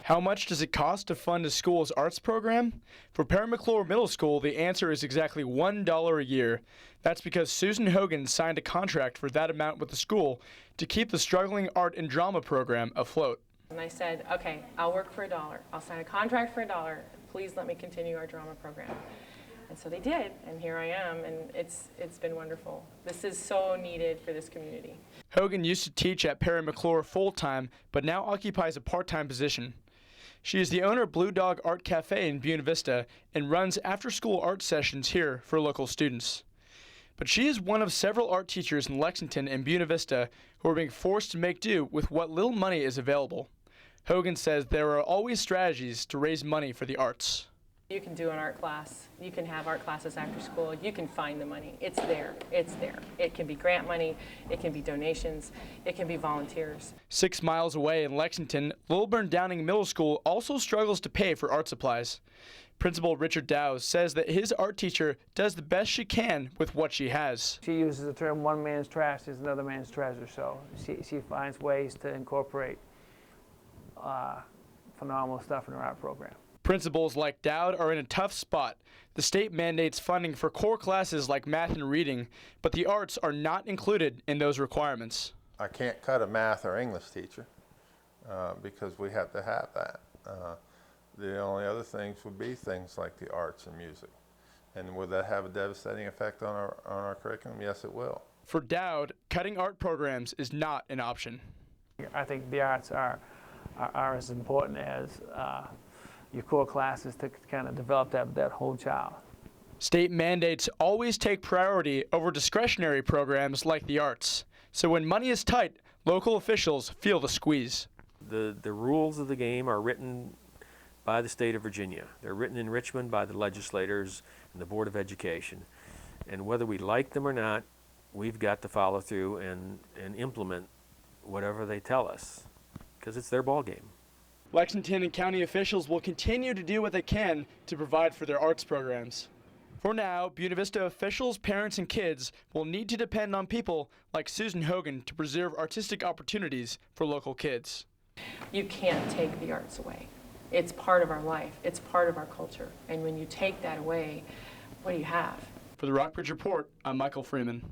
How much does it cost to fund a school's arts program? For Perry McClure Middle School, the answer is exactly $1 a year. That's because Susan Hogan signed a contract for that amount with the school to keep the struggling art and drama program afloat. And I said, okay, I'll work for $1. I'll sign a contract for $1. Please let me continue our drama program. And so they did, and here I am, and it's been wonderful. This is so needed for this community. Hogan used to teach at Perry McClure full-time, but now occupies a part-time position. She is the owner of Blue Dog Art Cafe in Buena Vista and runs after-school art sessions here for local students. But she is one of several art teachers in Lexington and Buena Vista who are being forced to make do with what little money is available. Hogan says there are always strategies to raise money for the arts. You can do an art class. You can have art classes after school. You can find the money. It's there. It's there. It can be grant money. It can be donations. It can be volunteers. 6 miles away in Lexington, Lilburn Downing Middle School also struggles to pay for art supplies. Principal Richard Dowes says that his art teacher does the best she can with what she has. She uses the term one man's trash is another man's treasure, so she finds ways to incorporate phenomenal stuff in her art program. Principals like Dowd are in a tough spot. The state mandates funding for core classes like math and reading, but the arts are not included in those requirements. I can't cut a math or English teacher because we have to have that. The only other things would be things like the arts and music. And would that have a devastating effect on our curriculum? Yes, it will. For Dowd, cutting art programs is not an option. I think the arts are as important as your core classes to kind of develop that whole child. State mandates always take priority over discretionary programs like the arts. So when money is tight, local officials feel the squeeze. The rules of the game are written by the state of Virginia. They're written in Richmond by the legislators and the Board of Education. And whether we like them or not, we've got to follow through and implement whatever they tell us, because it's their ball game. Lexington and county officials will continue to do what they can to provide for their arts programs. For now, Buena Vista officials, parents, and kids will need to depend on people like Susan Hogan to preserve artistic opportunities for local kids. You can't take the arts away. It's part of our life. It's part of our culture. And when you take that away, what do you have? For the Rockbridge Report, I'm Michael Freeman.